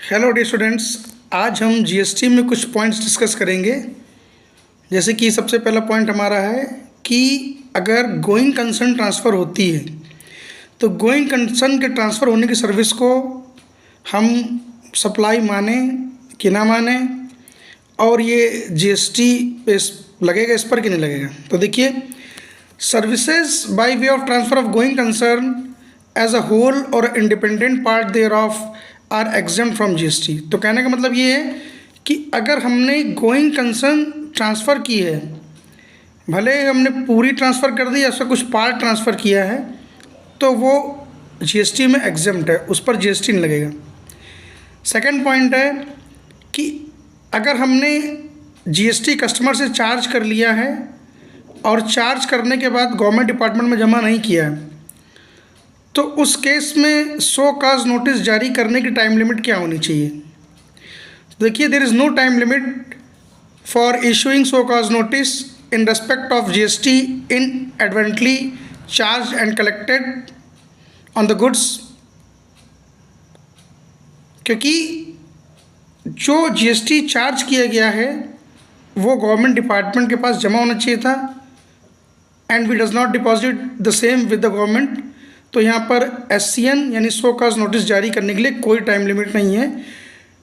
Hello dear students, आज हम GST में कुछ पॉइंट्स डिस्कस करेंगे। जैसे कि सबसे पहला पॉइंट हमारा है कि अगर गोइंग कंसर्न ट्रांसफ़र होती है तो गोइंग कंसर्न के ट्रांसफ़र होने की सर्विस को हम सप्लाई माने कि ना माने, और ये जीएसटी पे लगेगा इस पर कि नहीं लगेगा। तो देखिए, services by way of transfer of going concern as a whole और independent part thereof are exempt from GST. तो कहने का मतलब ये है कि अगर हमने गोइंग कंसर्न ट्रांसफ़र की है, भले हमने पूरी ट्रांसफ़र कर दी या उसका कुछ पार्ट ट्रांसफ़र किया है, तो वो जीएसटी में एग्जेम्प्ट है, उस पर जीएसटी नहीं लगेगा। सेकंड पॉइंट है कि अगर हमने जीएसटी कस्टमर से चार्ज कर लिया है और चार्ज करने के बाद गवर्नमेंट डिपार्टमेंट में जमा नहीं किया है, तो उस केस में शो कॉज नोटिस जारी करने की टाइम लिमिट क्या होनी चाहिए। देखिए, there is no time limit for issuing show cause notice in respect of GST inadvertently charge and collected on the goods, क्योंकि जो जीएसटी चार्ज किया गया है वो गवर्नमेंट डिपार्टमेंट के पास जमा होना चाहिए था, and we does not deposit the same with the government. तो यहाँ पर एससीएन यानी शो कॉज नोटिस जारी करने के लिए कोई टाइम लिमिट नहीं है।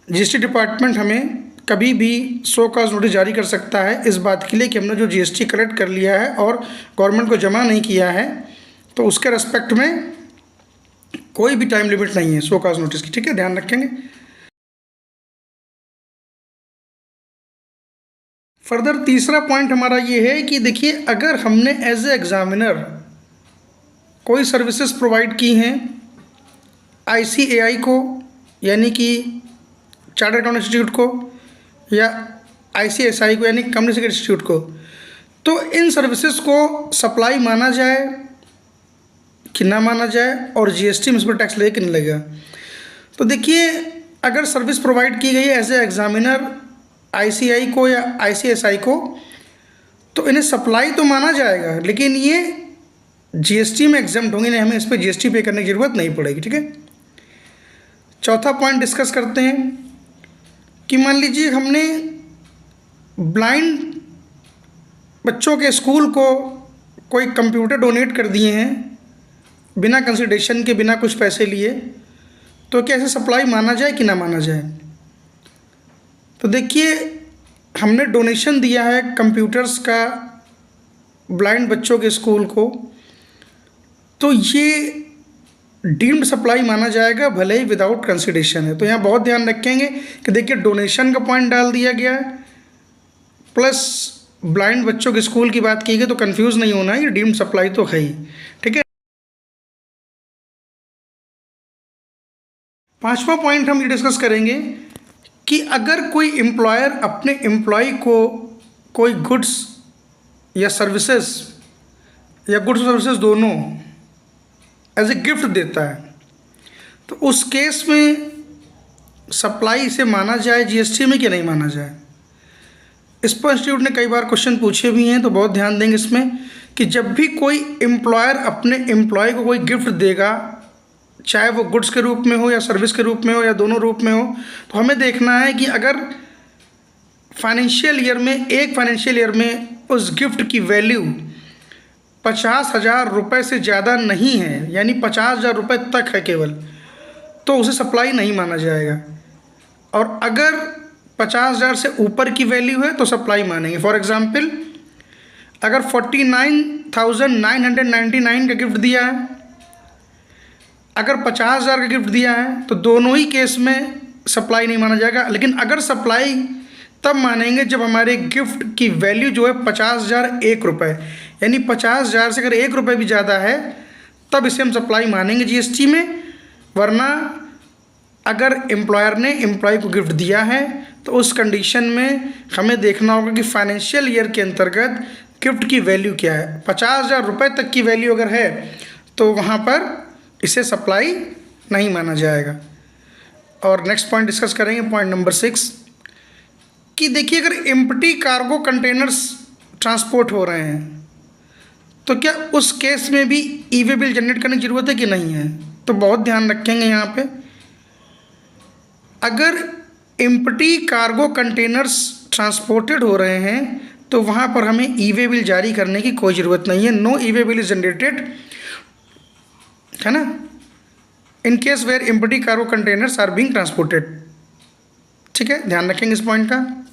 जीएसटी डिपार्टमेंट हमें कभी भी शो कॉज नोटिस जारी कर सकता है इस बात के लिए कि हमने जो जीएसटी कलेक्ट कर लिया है और गवर्नमेंट को जमा नहीं किया है, तो उसके रेस्पेक्ट में कोई भी टाइम लिमिट नहीं है शो कॉज नोटिस की। ठीक है, ध्यान रखेंगे। फर्दर तीसरा पॉइंट हमारा ये है कि देखिए, अगर हमने एज ए एग्जामिनर कोई सर्विसेज प्रोवाइड की हैं आईसीएआई को, यानी कि चार्टर्ड अकाउंट इंस्टीट्यूट को, या आईसीएसआई को यानी कंपनी सेक्रेटरी इंस्टीट्यूट को, तो इन सर्विसेज को सप्लाई माना जाए कि ना माना जाए और जीएसटी में इस पर टैक्स लगेगा कि नहीं लगेगा। तो देखिए, अगर सर्विस प्रोवाइड की गई एज ए एग्जामिनर आईसीआई को या आईसीएसआई को, तो इन्हें सप्लाई तो माना जाएगा, लेकिन ये जीएसटी में एग्जाम्प्ट होंगे, नहीं, हमें इस पर जीएसटी पे करने की ज़रूरत नहीं पड़ेगी। ठीक है, चौथा पॉइंट डिस्कस करते हैं कि मान लीजिए हमने ब्लाइंड बच्चों के स्कूल को कोई कंप्यूटर डोनेट कर दिए हैं बिना कंसिडरेशन के, बिना कुछ पैसे लिए, तो क्या ऐसे सप्लाई माना जाए कि ना माना जाए। तो देखिए, हमने डोनेशन दिया है कंप्यूटर्स का ब्लाइंड बच्चों के स्कूल को, तो ये डीम्ड सप्लाई माना जाएगा, भले ही विदाउट कंसिडरेशन है। तो यहाँ बहुत ध्यान रखेंगे कि देखिए, डोनेशन का पॉइंट डाल दिया गया है प्लस ब्लाइंड बच्चों के स्कूल की बात की गई, तो कंफ्यूज नहीं होना है, ये डीम्ड सप्लाई तो है ही। ठीक है, पांचवा पॉइंट हम ये डिस्कस करेंगे कि अगर कोई एम्प्लॉयर अपने एम्प्लॉय को कोई गुड्स या सर्विसेज या गुड्स और सर्विसेज दोनों एज ए गिफ्ट देता है, तो उस केस में सप्लाई इसे माना जाए जीएसटी में कि नहीं माना जाए। इस पर इंस्टीट्यूट ने कई बार क्वेश्चन पूछे भी हैं, तो बहुत ध्यान देंगे इसमें कि जब भी कोई एम्प्लॉयर अपने एम्प्लॉय को कोई गिफ्ट देगा, चाहे वो गुड्स के रूप में हो या सर्विस के रूप में हो या दोनों रूप में हो, तो हमें देखना है कि अगर फाइनेंशियल ईयर में, एक फाइनेंशियल ईयर में उस गिफ्ट की वैल्यू 50,000 रुपये से ज़्यादा नहीं है, यानी 50,000 रुपये तक है केवल, तो उसे सप्लाई नहीं माना जाएगा। और अगर 50,000 से ऊपर की वैल्यू है तो सप्लाई मानेंगे। फॉर एग्ज़ाम्पल, अगर 49,999 का गिफ्ट दिया है, अगर 50,000 का गिफ्ट दिया है, तो दोनों ही केस में सप्लाई नहीं माना जाएगा। लेकिन अगर सप्लाई तब मानेंगे जब हमारे गिफ्ट की वैल्यू जो है 50,001 रुपये, यानी 50,000 से अगर 1 रुपये भी ज़्यादा है, तब इसे हम सप्लाई मानेंगे जीएसटी में। वरना अगर एम्प्लॉयर ने एम्प्लॉय को गिफ्ट दिया है, तो उस कंडीशन में हमें देखना होगा कि फाइनेंशियल ईयर के अंतर्गत गिफ्ट की वैल्यू क्या है। 50,000 रुपये तक की वैल्यू अगर है, तो वहाँ पर इसे सप्लाई नहीं माना जाएगा। और नेक्स्ट पॉइंट डिस्कस करेंगे, पॉइंट नंबर 6, कि देखिए, अगर एम्प्टी कार्गो कंटेनर्स ट्रांसपोर्ट हो रहे हैं, तो क्या उस केस में भी ई-वे बिल जनरेट करने की ज़रूरत है कि नहीं है। तो बहुत ध्यान रखेंगे यहाँ पे, अगर एम्प्टी कार्गो कंटेनर्स ट्रांसपोर्टेड हो रहे हैं तो वहाँ पर हमें ई वे बिल जारी करने की कोई ज़रूरत नहीं है। No e way bill is generated, है ना, in case where empty cargo containers are being transported. ठीक है, ध्यान रखेंगे इस पॉइंट का।